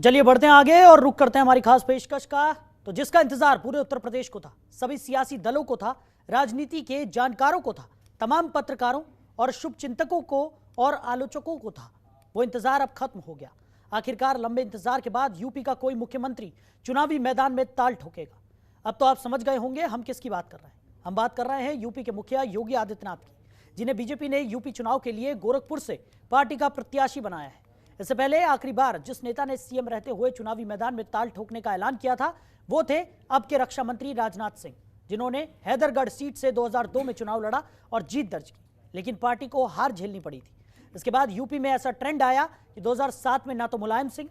तो चलिए बढ़ते हैं आगे और रुख करते हैं हमारी खास पेशकश का। तो जिसका इंतजार पूरे उत्तर प्रदेश को था, सभी सियासी दलों को था, राजनीति के जानकारों को था, तमाम पत्रकारों और शुभचिंतकों को और आलोचकों को था, वो इंतजार अब खत्म हो गया। आखिरकार लंबे इंतजार के बाद यूपी का कोई मुख्यमंत्री चुनावी मैदान में ताल ठोकेगा। अब तो आप समझ गए होंगे हम किसकी बात कर रहे हैं। हम बात कर रहे हैं यूपी के मुखिया योगी आदित्यनाथ की, जिन्हें बीजेपी ने यूपी चुनाव के लिए गोरखपुर से पार्टी का प्रत्याशी बनाया है। इससे पहले आखिरी बार जिस नेता ने सीएम रहते हुए चुनावी मैदान में ताल ठोकने का ऐलान किया था वो थे अब के रक्षा मंत्री राजनाथ सिंह, जिन्होंने हैदरगढ़ सीट से 2002 में चुनाव लड़ा और जीत दर्ज की, लेकिन पार्टी को हार झेलनी पड़ी थी। इसके बाद यूपी में ऐसा ट्रेंड आया कि 2007 में ना तो मुलायम सिंह,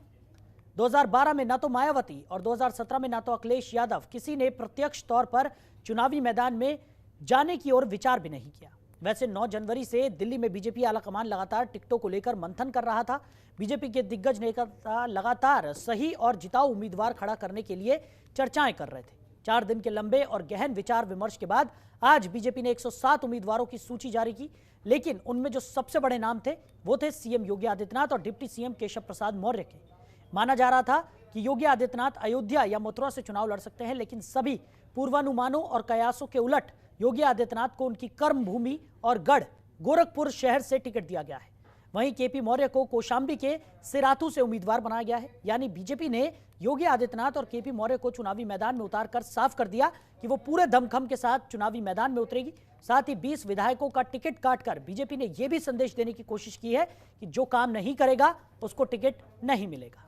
2012 में ना तो मायावती और 2017 में ना तो अखिलेश यादव किसी ने प्रत्यक्ष तौर पर चुनावी मैदान में जाने की ओर विचार भी नहीं किया। वैसे 9 जनवरी से दिल्ली में बीजेपी आलाकमान लगातार टिकटों को लेकर मंथन कर रहा था। बीजेपी के दिग्गज नेता लगातार सही और जिताऊ उम्मीदवार खड़ा करने के लिए चर्चाएं कर रहे थे। 4 दिन के लंबे और गहन विचार विमर्श के बाद आज बीजेपी ने 107 उम्मीदवारों की सूची जारी की, लेकिन उनमें जो सबसे बड़े नाम थे वो थे सीएम योगी आदित्यनाथ और डिप्टी सीएम केशव प्रसाद मौर्य के। माना जा रहा था कि योगी आदित्यनाथ अयोध्या या मथुरा से चुनाव लड़ सकते हैं, लेकिन सभी पूर्वानुमानों और कयासों के उलट योगी आदित्यनाथ को उनकी कर्म भूमि और गढ़ गोरखपुर शहर से टिकट दिया गया है। वहीं केपी मौर्य को कौशाम्बी के सिराथू से उम्मीदवार बनाया गया है। यानी बीजेपी ने योगी आदित्यनाथ और केपी मौर्य को चुनावी मैदान में उतारकर साफ कर दिया कि वो पूरे दमखम के साथ चुनावी मैदान में उतरेगी। साथ ही 20 विधायकों का टिकट काटकर बीजेपी ने यह भी संदेश देने की कोशिश की है कि जो काम नहीं करेगा उसको टिकट नहीं मिलेगा।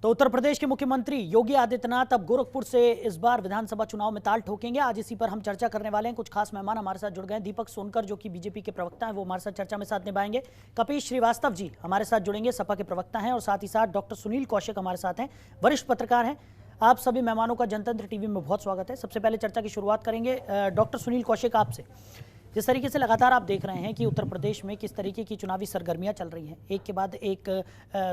तो उत्तर प्रदेश के मुख्यमंत्री योगी आदित्यनाथ अब गोरखपुर से इस बार विधानसभा चुनाव में ताल ठोकेंगे। आज इसी पर हम चर्चा करने वाले हैं। कुछ खास मेहमान हमारे साथ जुड़ गए हैं। दीपक सोनकर जो कि बीजेपी के प्रवक्ता हैं, वो हमारे साथ चर्चा में साथ निभाएंगे। कपिश श्रीवास्तव जी हमारे साथ जुड़ेंगे, सपा के प्रवक्ता हैं, और साथ ही साथ डॉक्टर सुनील कौशिक हमारे साथ हैं, वरिष्ठ पत्रकार हैं। आप सभी मेहमानों का जनतंत्र टीवी में बहुत स्वागत है। सबसे पहले चर्चा की शुरुआत करेंगे डॉक्टर सुनील कौशिक आपसे। जिस तरीके से लगातार आप देख रहे हैं कि उत्तर प्रदेश में किस तरीके की चुनावी सरगर्मियां चल रही हैं, एक के बाद एक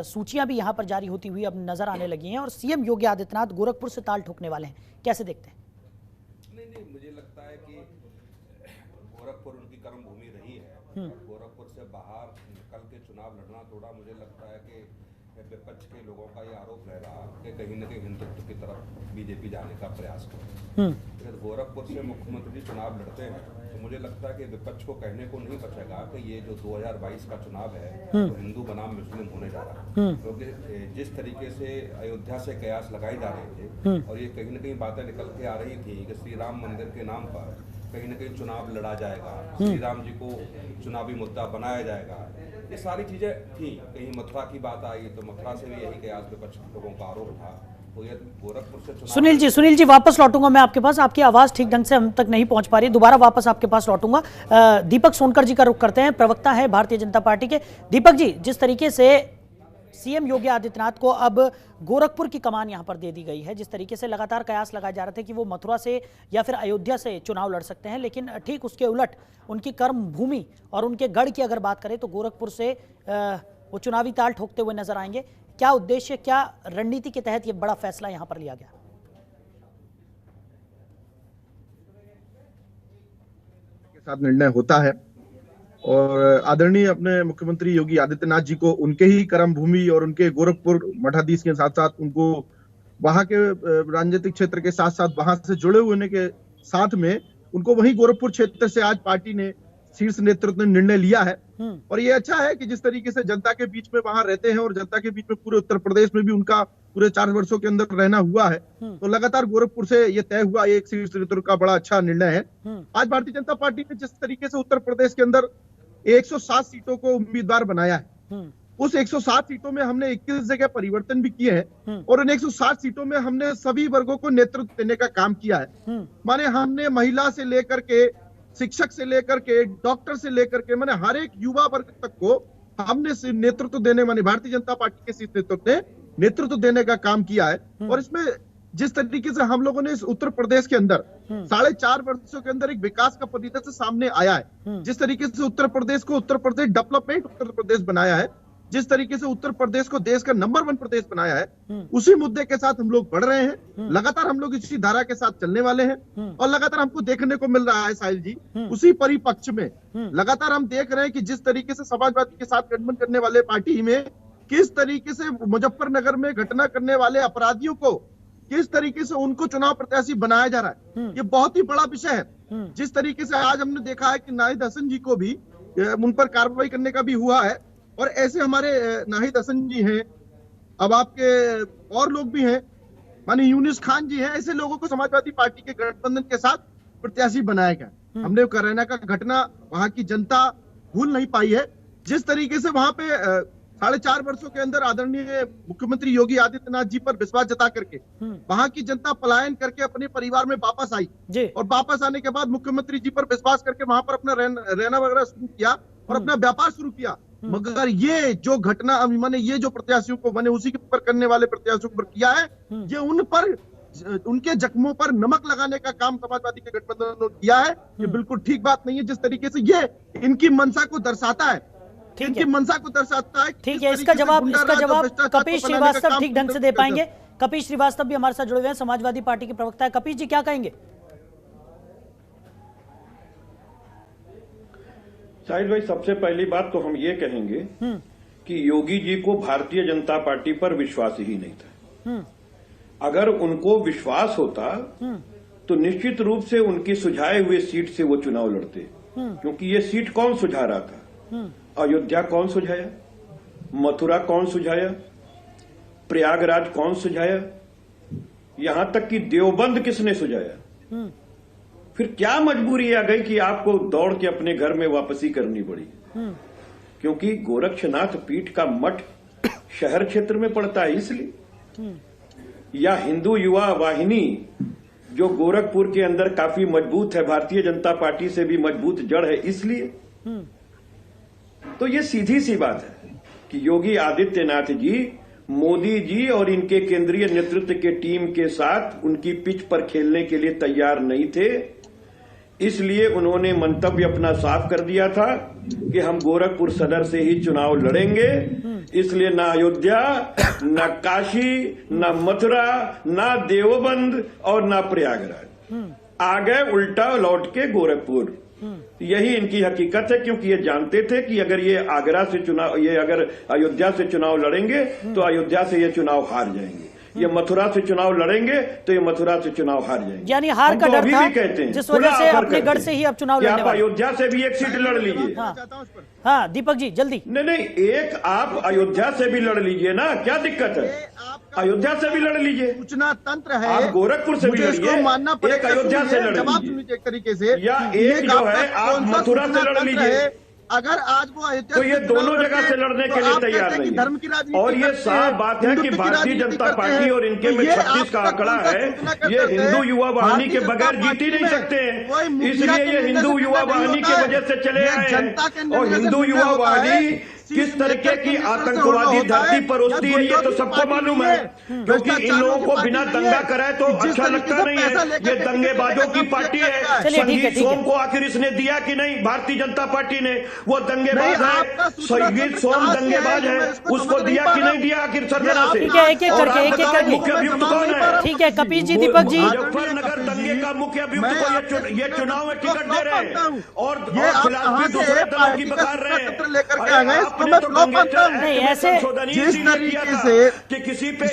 सूचियां भी यहां पर जारी होती हुई अब नजर आने लगी हैं, और सीएम योगी आदित्यनाथ गोरखपुर से ताल ठोकने वाले हैं, कैसे देखते हैं? नहीं, मुझे लगता है कि गोरखपुर उनकी कर्म भूमि रही है। गोरखपुर से बाहर निकल के चुनाव लड़ना थोड़ा, मुझे लगता है कि विपक्ष के लोगों का ये आरोप रह रहा कि कहीं न कहीं हिंदुत्व की तरफ बीजेपी जाने का प्रयास कर रही है। अगर गोरखपुर से मुख्यमंत्री चुनाव लड़ते हैं तो मुझे लगता है कि विपक्ष को कहने को नहीं बचेगा कि ये जो 2022 का चुनाव है तो हिंदू बनाम मुस्लिम होने जा रहा है, क्योंकि जिस तरीके से अयोध्या से कयास लगाए जा रहे थे और ये कहीं न कहीं बातें निकल के आ रही थी कि श्री राम मंदिर के नाम पर कहीं न कहीं चुनाव लड़ा जाएगा, श्री राम जी को चुनावी मुद्दा बनाया जाएगा, ये सारी चीजें थी। कहीं मथुरा की बात आई तो मथुरा से भी यही कयास विपक्ष लोगों का आरोप था। तो ये गोरखपुर से सुनील जी वापस लौटूंगा मैं आपके पास। आपकी आवाज ठीक ढंग से हम तक नहीं पहुंच पा रही, दोबारा वापस आपके पास लौटूंगा। दीपक सोनकर जी का रुख करते हैं, प्रवक्ता है भारतीय जनता पार्टी के। दीपक जी, जिस तरीके से सीएम योगी आदित्यनाथ को अब गोरखपुर की कमान यहां पर दे दी गई है, जिस तरीके से लगातार कयास लगाए जा रहे थे कि वो मथुरा से या फिर अयोध्या से चुनाव लड़ सकते हैं, लेकिन ठीक उसके उलट उनकी कर्म भूमि और उनके गढ़ की अगर बात करें तो गोरखपुर से वो चुनावी ताल ठोकते हुए नजर आएंगे। क्या उद्देश्य, क्या रणनीति के तहत ये बड़ा फैसला यहां पर लिया गया? के साथ निर्णय होता है और आदरणीय अपने मुख्यमंत्री योगी आदित्यनाथ जी को उनके ही कर्म भूमि और उनके गोरखपुर मठाधीश के साथ साथ उनको वहां के राजनीतिक क्षेत्र के साथ साथ वहां से जुड़े होने के साथ में उनको वही गोरखपुर क्षेत्र से आज पार्टी ने शीर्ष नेतृत्व ने निर्णय लिया है। और ये अच्छा है कि जिस तरीके से जनता के बीच में वहां रहते हैं और जनता के बीच में पूरे उत्तर प्रदेश में भी उनका पूरे 4 वर्षों के अंदर रहना हुआ है, तो लगातार गोरखपुर से ये तय हुआ एक शीर्ष नेतृत्व का बड़ा अच्छा निर्णय है। आज भारतीय जनता पार्टी ने जिस तरीके से उत्तर प्रदेश के अंदर 107 सीटों को उम्मीदवार बनाया है, उस 107 सीटों में हमने 21 जगह परिवर्तन भी किए हैं और उन 107 सीटों में हमने सभी वर्गों को नेतृत्व देने का काम किया है। माने हमने महिला से लेकर के शिक्षक से लेकर के डॉक्टर से लेकर के माने हर एक युवा वर्ग तक को हमने नेतृत्व देने, माने भारतीय जनता पार्टी के शीर्ष नेतृत्व ने नेतृत्व देने का काम किया है। और इसमें जिस तरीके से हम लोगों ने इस उत्तर प्रदेश के अंदर 4.5 वर्षों के अंदर एक विकास का परिदृश्य सामने आया है, जिस तरीके से उत्तर प्रदेश को उत्तर प्रदेश डेवलपमेंट उत्तर प्रदेश बनाया है, जिस तरीके से उत्तर प्रदेश को देश का नंबर 1 प्रदेश बनाया है, उसी मुद्दे के साथ हम लोग बढ़ रहे हैं। लगातार हम लोग इसी धारा के साथ चलने वाले हैं और लगातार हमको देखने को मिल रहा है साहिल जी, उसी परिपक्ष में लगातार हम देख रहे हैं कि जिस तरीके से समाजवादी के साथ गठबंधन करने वाले पार्टी में किस तरीके से मुजफ्फरनगर में घटना करने वाले अपराधियों को किस तरीके से उनको चुनाव प्रत्याशी बनाया जा रहा है, ये बहुत ही बड़ा विषय है। जिस तरीके से आज हमने देखा है कि नाहिद हसन जी को भी उन पर कार्रवाई करने का भी हुआ है, और ऐसे हमारे नाहिद हसन जी हैं, अब आपके और लोग भी हैं, माने यूनिस खान जी हैं, ऐसे लोगों को समाजवादी पार्टी के गठबंधन के साथ प्रत्याशी बनाया गया। हमने करैना का घटना वहां की जनता भूल नहीं पाई है। जिस तरीके से वहां पे 4.5 वर्षों के अंदर आदरणीय मुख्यमंत्री योगी आदित्यनाथ जी पर विश्वास जता करके वहां की जनता पलायन करके अपने परिवार में वापस आई, और वापस आने के बाद मुख्यमंत्री जी पर विश्वास करके वहां पर अपना रहना वगैरह शुरू किया और अपना व्यापार शुरू किया। मगर ये जो घटना मैंने ये जो प्रत्याशियों को मैंने उसी के ऊपर करने वाले प्रत्याशियों पर किया है, ये उन पर उनके जख्मों पर नमक लगाने का काम समाजवादी के गठबंधन ने किया है। ये बिल्कुल ठीक बात नहीं है। जिस तरीके से ये इनकी मंशा को दर्शाता है, इनकी मंशा को दर्शाता है। ठीक है, इसका जवाब कपिश श्रीवास्तव ठीक ढंग से दे पाएंगे। कपिश श्रीवास्तव भी हमारे साथ जुड़े हुए हैं, समाजवादी पार्टी के प्रवक्ता है। कपिश जी क्या कहेंगे? शाहिद भाई, सबसे पहली बात तो हम ये कहेंगे कि योगी जी को भारतीय जनता पार्टी पर विश्वास ही नहीं था। अगर उनको विश्वास होता तो निश्चित रूप से उनकी सुझाए हुए सीट से वो चुनाव लड़ते, क्योंकि ये सीट कौन सुझा रहा था? अयोध्या कौन सुझाया? मथुरा कौन सुझाया? प्रयागराज कौन सुझाया? यहां तक कि देवबंद किसने सुझाया? फिर क्या मजबूरी आ गई कि आपको दौड़ के अपने घर में वापसी करनी पड़ी? क्योंकि गोरक्षनाथ पीठ का मठ शहर क्षेत्र में पड़ता है इसलिए, या हिंदू युवा वाहिनी जो गोरखपुर के अंदर काफी मजबूत है, भारतीय जनता पार्टी से भी मजबूत जड़ है इसलिए। तो ये सीधी सी बात है कि योगी आदित्यनाथ जी मोदी जी और इनके केंद्रीय नेतृत्व के टीम के साथ उनकी पिच पर खेलने के लिए तैयार नहीं थे। इसलिए उन्होंने मंतव्य अपना साफ कर दिया था कि हम गोरखपुर सदर से ही चुनाव लड़ेंगे। इसलिए ना अयोध्या, ना काशी, ना मथुरा, ना देवबंद और ना प्रयागराज, आ गए उल्टा लौट के गोरखपुर। यही इनकी हकीकत है, क्योंकि ये जानते थे कि अगर ये आगरा से चुनाव, ये अगर अयोध्या से चुनाव लड़ेंगे तो अयोध्या से ये चुनाव हार जाएंगे, ये मथुरा से चुनाव लड़ेंगे तो ये मथुरा से चुनाव हार जाएंगे। यानी हार का डर था, जिस वजह से अपने गढ़ से ही अब चुनाव लड़ने वाले। अयोध्या से भी एक सीट लड़ लीजिए। हाँ दीपक जी जल्दी। नहीं, एक आप अयोध्या से भी लड़ लीजिए ना, क्या दिक्कत है? अयोध्या से भी लड़ लीजिए, सूचना तंत्र है। आप गोरखपुर से भी लड़िए, एक अयोध्या से लड़ लीजिए, एक तरीके से, या एक जो है आप मथुरा से लड़ लीजिए। अगर आज वो अयोध्या तो ये दोनों जगह से लड़ने के लिए तैयार नहीं धर्म की राजनीति, और ये साफ बात है कि भारतीय जनता पार्टी और इनके में 36 का आंकड़ा है, ये हिंदू युवा वाहिनी के बगैर जीत ही नहीं सकते हैं। इसलिए ये हिंदू युवा वाहिनी की वजह से चले आए हैं। और हिंदू युवा वाहिनी किस तरीके की आतंकवादी धरती पर उठती है ये तो सबको मालूम है, क्योंकि इन लोगों को बिना दंगा कराए तो अच्छा लगता नहीं है। ये दंगेबाजों की पार्टी है। संगीत सोम को आखिर इसने दिया कि नहीं? भारतीय जनता पार्टी ने, वो दंगेबाज है, संगीत सोम दंगेबाज है, उसको दिया कि नहीं दिया आखिर सरकार से? ठीक है, एक एक करके मुख्य अभियुक्त कौन है? ठीक है कपिश जी, दीपक जी। मुजफ्फरनगर दंगे का मुख्य अभियुक्त को ये चुनाव में टिकट दे रहे हैं और खिलाफ दूसरे दलों की बकार रहे हैं। नहीं ऐसे जिस तरीके से कि किसी पे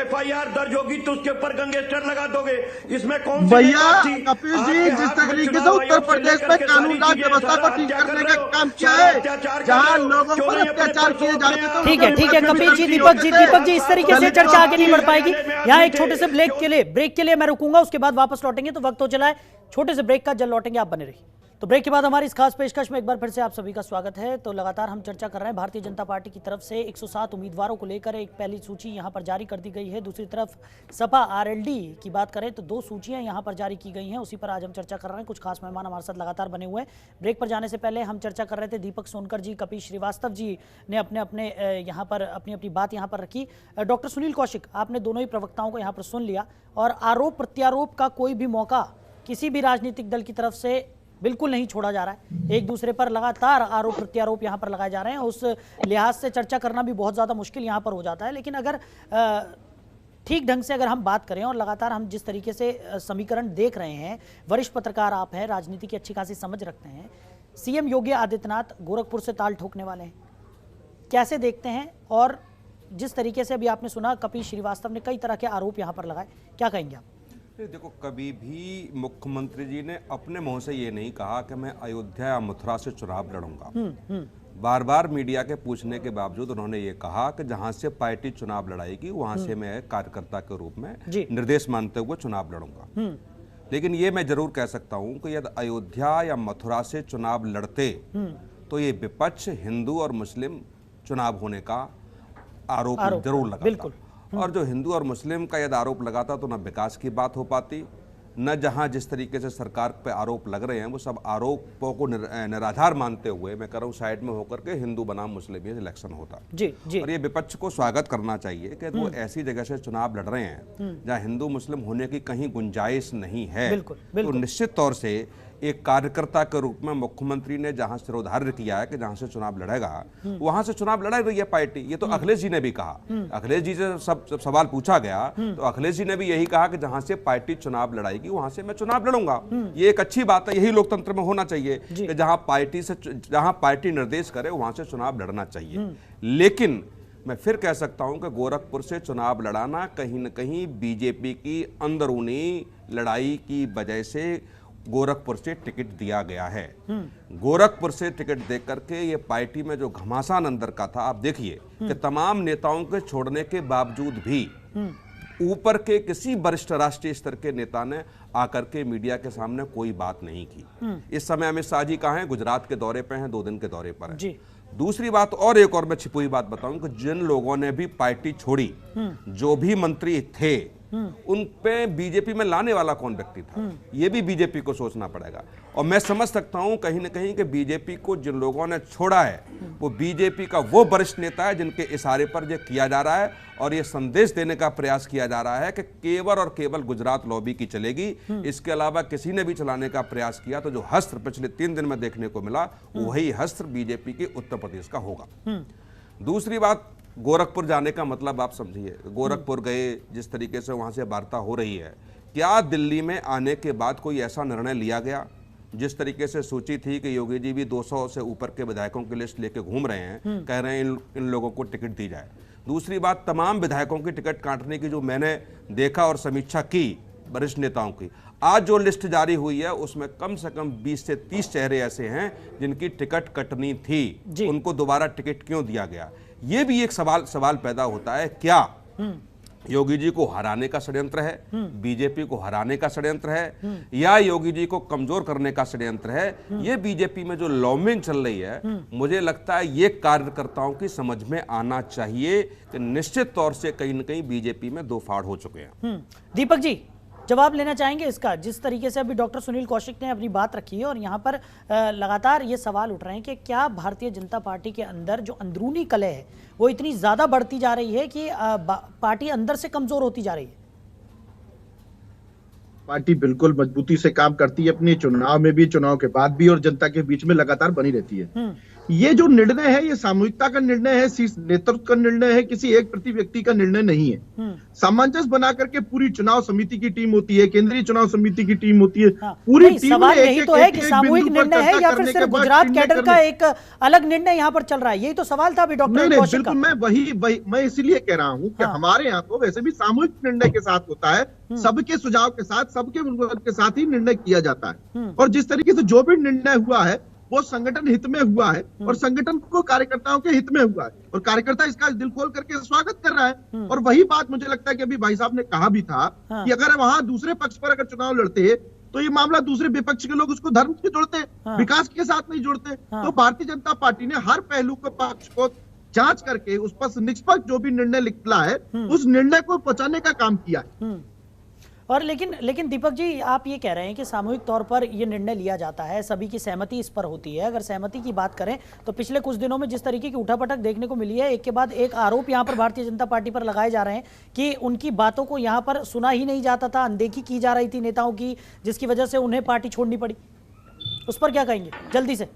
FIR दर्ज होगी तो उसके ऊपर गैंगस्टर लगा दोगे, इसमें कौन सी भैया कपिल जी जिस तरीके से उत्तर प्रदेश में कानून राज व्यवस्था को ठीक करने का काम किया है, जहां लोगों पर अत्याचार किए जा रहे थे। ठीक है कपिल जी, दीपक जी इस तरीके से चर्चा आगे नहीं बढ़ पाएगी। यहाँ एक छोटे से ब्रेक के लिए मैं रुकूंगा, उसके बाद वापस लौटेंगे। तो वक्त हो चला है छोटे से ब्रेक का, जल्द लौटेंगे, आप बने रहिए। तो ब्रेक के बाद हमारी इस खास पेशकश में एक बार फिर से आप सभी का स्वागत है। तो लगातार हम चर्चा कर रहे हैं भारतीय जनता पार्टी की तरफ से 107 उम्मीदवारों को लेकर एक पहली सूची यहां पर जारी कर दी गई है। दूसरी तरफ सपा RLD की बात करें तो 2 सूचियां यहां पर जारी की गई हैं, उसी पर आज हम चर्चा कर रहे हैं। कुछ खास मेहमान हमारे साथ लगातार बने हुए हैं। ब्रेक पर जाने से पहले हम चर्चा कर रहे थे, दीपक सोनकर जी, कपिश श्रीवास्तव जी ने अपने यहाँ पर अपनी बात यहाँ पर रखी। डॉक्टर सुनील कौशिक, आपने दोनों ही प्रवक्ताओं को यहाँ पर सुन लिया और आरोप प्रत्यारोप का कोई भी मौका किसी भी राजनीतिक दल की तरफ से बिल्कुल नहीं छोड़ा जा रहा है। एक दूसरे पर लगातार आरोप प्रत्यारोप यहाँ पर लगाए जा रहे हैं। उस लिहाज से चर्चा करना भी बहुत ज़्यादा मुश्किल यहाँ पर हो जाता है। लेकिन अगर ठीक ढंग से अगर हम बात करें और लगातार हम जिस तरीके से समीकरण देख रहे हैं, वरिष्ठ पत्रकार आप हैं, राजनीति की अच्छी खासी समझ रखते हैं, सीएम योगी आदित्यनाथ गोरखपुर से ताल ठोकने वाले हैं, कैसे देखते हैं? और जिस तरीके से अभी आपने सुना, कपिल श्रीवास्तव ने कई तरह के आरोप यहाँ पर लगाए, क्या कहेंगे आप? देखो, कभी भी मुख्यमंत्री जी ने अपने मुंह से ये नहीं कहा कि मैं अयोध्या या मथुरा से चुनाव लड़ूंगा। बार बार मीडिया के पूछने के बावजूद उन्होंने ये कहा कि जहां से पार्टी चुनाव लड़ाएगी वहां से मैं कार्यकर्ता के रूप में निर्देश मानते हुए चुनाव लड़ूंगा। लेकिन ये मैं जरूर कह सकता हूं कि यदि अयोध्या या मथुरा से चुनाव लड़ते तो ये विपक्ष हिंदू और मुस्लिम चुनाव होने का आरोप जरूर लगाता। और जो हिंदू और मुस्लिम का यदि आरोप लगाता तो न विकास की बात हो पाती, न जहां जिस तरीके से सरकार पे आरोप लग रहे हैं वो सब आरोपों को निराधार मानते हुए मैं कह रहा हूँ साइड में होकर के हिंदू बनाम मुस्लिम ये इलेक्शन होता। जी। और ये विपक्ष को स्वागत करना चाहिए कि वो ऐसी जगह से चुनाव लड़ रहे हैं जहां हिंदू मुस्लिम होने की कहीं गुंजाइश नहीं है। तो निश्चित तौर से एक कार्यकर्ता के रूप में मुख्यमंत्री ने जहां सिरोधार्य किया है कि जहां से चुनाव लड़ेगा वहां से चुनाव लड़ा रही है पार्टी। ये तो अखिलेश जी ने भी कहा। अखिलेश जी से सब सवाल पूछा गया तो अखिलेश जी ने भी यही कहा कि जहां से पार्टी चुनाव लड़ाएगी वहां से मैं चुनाव लड़ूंगा। ये एक अच्छी बात है, यही लोकतंत्र में होना चाहिए कि जहां पार्टी निर्देश करे वहां से चुनाव लड़ना चाहिए। लेकिन मैं फिर कह सकता हूं कि गोरखपुर से चुनाव लड़ाना कहीं न कहीं बीजेपी की अंदरूनी लड़ाई की वजह से गोरखपुर से टिकट दिया गया है। गोरखपुर से टिकट देकर करके ये पार्टी में जो घमासान अंदर का था, आप देखिए कि तमाम नेताओं के छोड़ने के बावजूद भी ऊपर के किसी वरिष्ठ राष्ट्रीय स्तर के नेता ने आकर के मीडिया के सामने कोई बात नहीं की। इस समय अमित शाह जी कहाँ हैं? गुजरात के दौरे पे हैं, 2 दिन के दौरे पर हैं। दूसरी बात और एक और मैं छिपी हुई बात बताऊं कि जिन लोगों ने भी पार्टी छोड़ी, जो भी मंत्री थे, उन पे बीजेपी में लाने वाला कौन व्यक्ति था, ये भी बीजेपी को सोचना पड़ेगा। और मैं समझ सकता हूं कहीं न कहीं कि बीजेपी को जिन लोगों ने छोड़ा है वो बीजेपी का वो वरिष्ठ नेता है जिनके इशारे पर यह किया जा रहा है और ये संदेश देने का प्रयास किया जा रहा है कि केवल और केवल गुजरात लॉबी की चलेगी। इसके अलावा किसी ने भी चलाने का प्रयास किया तो जो हस्त्र पिछले 3 दिन में देखने को मिला वही हस्त्र बीजेपी के उत्तर प्रदेश का होगा। दूसरी बात, गोरखपुर जाने का मतलब आप समझिए, गोरखपुर गए, जिस तरीके से वहां से वार्ता हो रही है, क्या दिल्ली में आने के बाद कोई ऐसा निर्णय लिया गया? जिस तरीके से सूची थी कि योगी जी भी 200 से ऊपर के विधायकों की लिस्ट लेके घूम रहे हैं, कह रहे हैं इन लोगों को टिकट दी जाए। दूसरी बात, तमाम विधायकों की टिकट काटने की जो मैंने देखा और समीक्षा की वरिष्ठ नेताओं की, आज जो लिस्ट जारी हुई है उसमें कम से कम 20 से 30 चेहरे ऐसे हैं जिनकी टिकट कटनी थी, उनको दोबारा टिकट क्यों दिया गया? ये भी एक सवाल पैदा होता है, क्या योगी जी को हराने का षड्यंत्र है, बीजेपी को हराने का षड्यंत्र है, या योगी जी को कमजोर करने का षड्यंत्र है? ये बीजेपी में जो लॉबिंग चल रही है, मुझे लगता है ये कार्यकर्ताओं की समझ में आना चाहिए कि निश्चित तौर से कहीं न कहीं बीजेपी में 2 फाड़ हो चुके हैं। दीपक जी जवाब लेना चाहेंगे इसका? जिस तरीके से अभी डॉक्टर सुनील कौशिक ने अपनी बात रखी है और यहाँ पर लगातार ये सवाल उठ रहे हैं कि क्या भारतीय जनता पार्टी के अंदर जो अंदरूनी कलह है वो इतनी ज्यादा बढ़ती जा रही है कि पार्टी अंदर से कमजोर होती जा रही है? पार्टी बिल्कुल मजबूती से काम करती है, अपने चुनाव में भी, चुनाव के बाद भी, और जनता के बीच में लगातार बनी रहती है। ये जो निर्णय है ये सामूहिकता का निर्णय है, शीर्ष नेतृत्व का निर्णय है, किसी एक प्रति व्यक्ति का निर्णय नहीं है। सामंजस्य बना करके पूरी चुनाव समिति की टीम होती है, केंद्रीय चुनाव समिति की टीम होती है, पूरी टीम सवाल यही तो है कि सामूहिक निर्णय है या फिर सिर्फ गुजरात कैडर का एक अलग निर्णय यहाँ पर चल रहा है? यही तो सवाल था अभी डॉक्टर कौशिक का। मैं मैं इसीलिए कह रहा हूँ कि हमारे यहाँ तो वैसे भी सामूहिक निर्णय के साथ होता है, सबके सुझाव के साथ, सबके के साथ ही निर्णय किया जाता है। और जिस तरीके से जो भी निर्णय हुआ है वो संगठन हित में हुआ है और संगठन को कार्यकर्ताओं के हित में हुआ है और कार्यकर्ता इसका दिल खोल करके स्वागत कर रहा है। और वही बात मुझे लगता है कि अभी भाई साहब ने कहा भी था कि अगर वहां दूसरे पक्ष पर अगर चुनाव लड़ते तो ये मामला दूसरे विपक्ष के लोग उसको धर्म से जोड़ते, विकास के साथ नहीं जोड़ते। तो भारतीय जनता पार्टी ने हर पहलू के पक्ष को जांच करके उस पर निष्पक्ष जो भी निर्णय निकला है उस निर्णय को पहुंचाने का काम किया है। और लेकिन दीपक जी आप ये कह रहे हैं कि सामूहिक तौर पर ये निर्णय लिया जाता है, सभी की सहमति इस पर होती है। अगर सहमति की बात करें तो पिछले कुछ दिनों में जिस तरीके की उठापटक देखने को मिली है, एक के बाद एक आरोप यहाँ पर भारतीय जनता पार्टी पर लगाए जा रहे हैं कि उनकी बातों को यहाँ पर सुना ही नहीं जाता था, अनदेखी की जा रही थी नेताओं की, जिसकी वजह से उन्हें पार्टी छोड़नी पड़ी। उस पर क्या कहेंगे जल्दी से?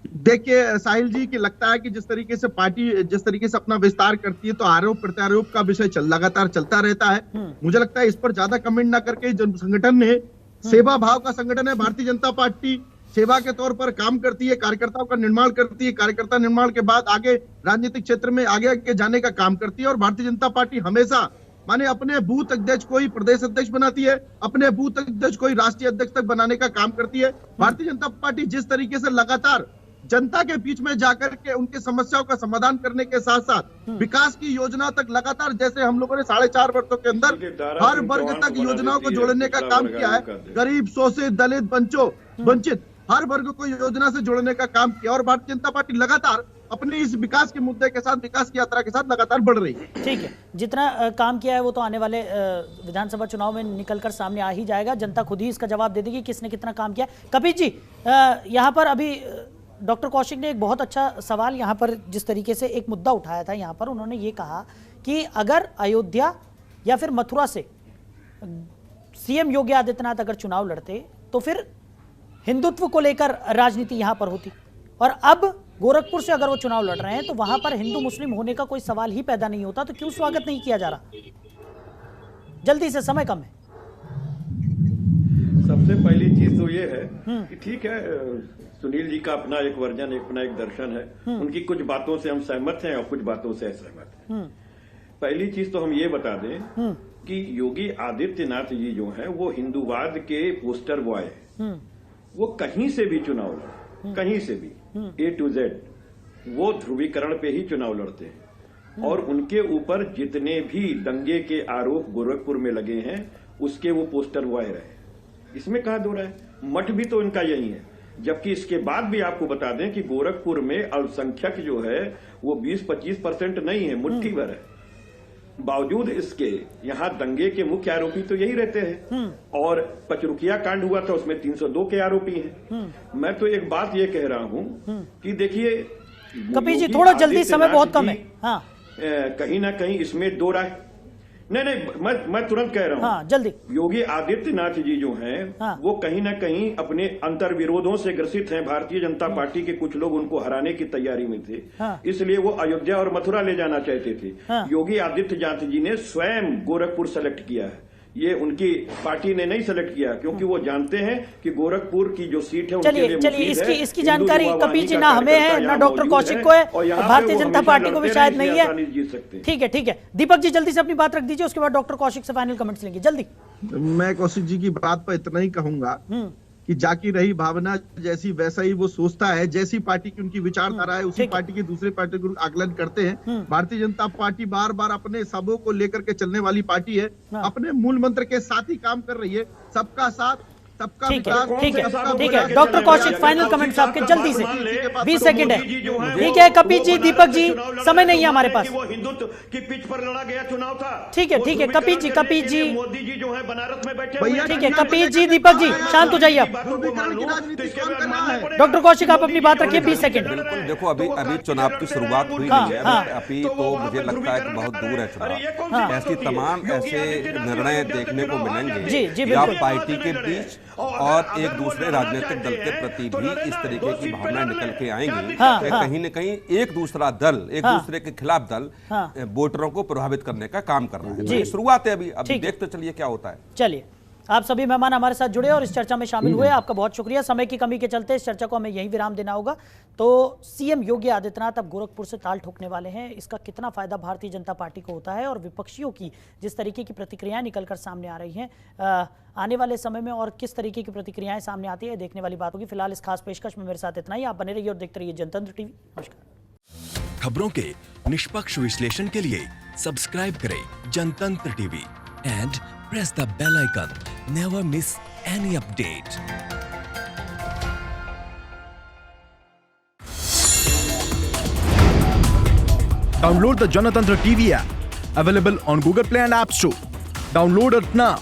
देखिए साहिल जी, कि लगता है कि जिस तरीके से पार्टी जिस तरीके से अपना विस्तार करती है तो आरोप प्रत्यारोप का विषय लगातार चलता रहता है। मुझे लगता है इस पर ज्यादा कमेंट ना करके, जो संगठन है सेवा भाव का संगठन है भारतीय जनता पार्टी, सेवा के तौर पर काम करती है, कार्यकर्ताओं का निर्माण करती है, कार्यकर्ता निर्माण के बाद आगे राजनीतिक क्षेत्र में आगे जाने का काम करती है। और भारतीय जनता पार्टी हमेशा माने अपने बूथ अध्यक्ष को ही प्रदेश अध्यक्ष बनाती है, अपने बूथ अध्यक्ष को ही राष्ट्रीय अध्यक्ष तक बनाने का काम करती है। भारतीय जनता पार्टी जिस तरीके से लगातार जनता के बीच में जाकर के उनके समस्याओं का समाधान करने के साथ साथ विकास की योजना तक लगातार, जैसे हम लोगों ने 4.5 वर्षों के अंदर हर वर्ग तक योजनाओं को जोड़ने का काम किया है, गरीब, शोषित, दलित, वंचित हर वर्ग को योजना से जोड़ने का काम किया। और भारतीय जनता पार्टी लगातार अपने इस विकास के मुद्दे के साथ, विकास की यात्रा के साथ लगातार बढ़ रही है। ठीक है, जितना काम किया है वो तो आने वाले विधानसभा चुनाव में निकलकर सामने आ ही जाएगा। जनता खुद ही इसका जवाब दे देगी किसने कितना काम किया। कपिल जी, यहाँ पर अभी डॉक्टर कौशिक ने एक बहुत अच्छा सवाल यहाँ पर जिस तरीके से एक मुद्दा उठाया था, यहाँ पर उन्होंने ये कहा कि अगर अयोध्या या फिर मथुरा से सीएम योगी आदित्यनाथ अगर चुनाव लड़ते तो फिर हिंदुत्व को लेकर राजनीति यहाँ पर होती, और अब गोरखपुर से अगर वो चुनाव लड़ रहे हैं तो वहां पर हिंदू मुस्लिम होने का कोई सवाल ही पैदा नहीं होता, तो क्यों स्वागत नहीं किया जा रहा? जल्दी से, समय कम है। सबसे पहली चीज तो ये है कि ठीक है, सुनील जी का अपना एक वर्जन, अपना एक दर्शन है, उनकी कुछ बातों से हम सहमत हैं और कुछ बातों से असहमत हैं। पहली चीज तो हम ये बता दें कि योगी आदित्यनाथ जी जो हैं वो हिंदूवाद के पोस्टर बॉय हैं। वो कहीं से भी चुनाव लड़े, कहीं से भी A to Z, वो ध्रुवीकरण पे ही चुनाव लड़ते हैं। और उनके ऊपर जितने भी दंगे के आरोप गोरखपुर में लगे हैं उसके वो पोस्टर बॉय रहे, इसमें कहा दो रहा है। मठ भी तो इनका यही है, जबकि इसके बाद भी आपको बता दें कि गोरखपुर में अल्पसंख्यक जो है वो 20-25% नहीं है, मुट्ठी भर है। बावजूद इसके यहाँ दंगे के मुख्य आरोपी तो यही रहते हैं। और पचरुखिया कांड हुआ था उसमें 302 के आरोपी हैं। मैं तो एक बात ये कह रहा हूँ कि देखिए कपिल जी, थोड़ा जल्दी, समय बहुत कम है। हाँ, कहीं ना कहीं इसमें दो राय नहीं, मैं तुरंत कह रहा हूँ। हाँ, जल्दी। योगी आदित्यनाथ जी जो हैं वो कहीं ना कहीं अपने अंतर विरोधों से ग्रसित हैं। भारतीय जनता पार्टी के कुछ लोग उनको हराने की तैयारी में थे, इसलिए वो अयोध्या और मथुरा ले जाना चाहते थे। योगी आदित्यनाथ जी ने स्वयं गोरखपुर सेलेक्ट किया है, ये उनकी पार्टी ने नहीं सेलेक्ट किया, क्योंकि वो जानते हैं कि गोरखपुर की जो सीट है चलिए इसकी जानकारी कपिल जी ना हमें है ना डॉक्टर कौशिक को है, भारतीय जनता पार्टी को भी शायद नहीं है। ठीक है, दीपक जी जल्दी से अपनी बात रख दीजिए, उसके बाद डॉक्टर कौशिक से फाइनल कमेंट्स लेंगे। जल्दी। मैं कौशिक जी की बात पर इतना ही कहूंगा कि जाकी रही भावना जैसी वैसा ही वो सोचता है, जैसी पार्टी की उनकी विचारधारा है उसी पार्टी की दूसरे पार्टी को आकलन करते हैं। भारतीय जनता पार्टी बार बार अपने सबों को लेकर के चलने वाली पार्टी है, अपने मूल मंत्र के साथ ही काम कर रही है, सबका साथ सबका विकास। ठीक है डॉक्टर कौशिक, फाइनल कमेंट्स आपके जल्दी से, 20 सेकंड है। ठीक है कपिल जी, दीपक जी, समय नहीं है हमारे पास। वो हिंदुत्व की पिच पर लड़ा गया चुनाव था। ठीक है कपिल जी, मोदी जी जो है बनारस में बैठे। ठीक है कपिल जी, दीपक जी शांत हो जाइए आप। डॉक्टर कौशिक आप अपनी बात रखिए, 20 सेकंड। बिल्कुल, देखो अभी चुनाव की शुरुआत हुई नहीं है, अभी तो मुझे लगता है कि बहुत दूर है चुनाव। ऐसी तमाम ऐसे निर्णय देखने को मिलेंगे या पार्टी के बीच और एक दूसरे राजनीतिक दल के प्रति भी इस तरीके की भावनाएं निकल के आएंगी। कहीं न कहीं एक दूसरा दल, एक दूसरे के खिलाफ दल वोटरों को प्रभावित करने का काम कर रहा है। तो शुरुआत है, अभी देखते चलिए क्या होता है। चलिए, आप सभी मेहमान हमारे साथ जुड़े और इस चर्चा में शामिल हुए, आपका बहुत शुक्रिया। समय की कमी के चलते इस चर्चा को हमें यहीं विराम देना होगा। तो सीएम योगी आदित्यनाथ अब गोरखपुर से ताल ठोकने वाले हैं, इसका कितना फायदा भारतीय जनता पार्टी को होता है और विपक्षियों की जिस तरीके की प्रतिक्रियाएं निकलकर सामने आ रही हैं, आने वाले समय में और किस तरीके की प्रतिक्रियाएं सामने आती है देखने वाली बात होगी। फिलहाल इस खास पेशकश में मेरे साथ इतना ही। आप बने रहिए और देखते रहिए जनतंत्र टीवी। नमस्कार। खबरों के निष्पक्ष विश्लेषण के लिए सब्सक्राइब करें जनतंत्र TV and press the bell icon. Never miss any update. Download the Janatantra TV app, available on Google Play and App Store. Download it now.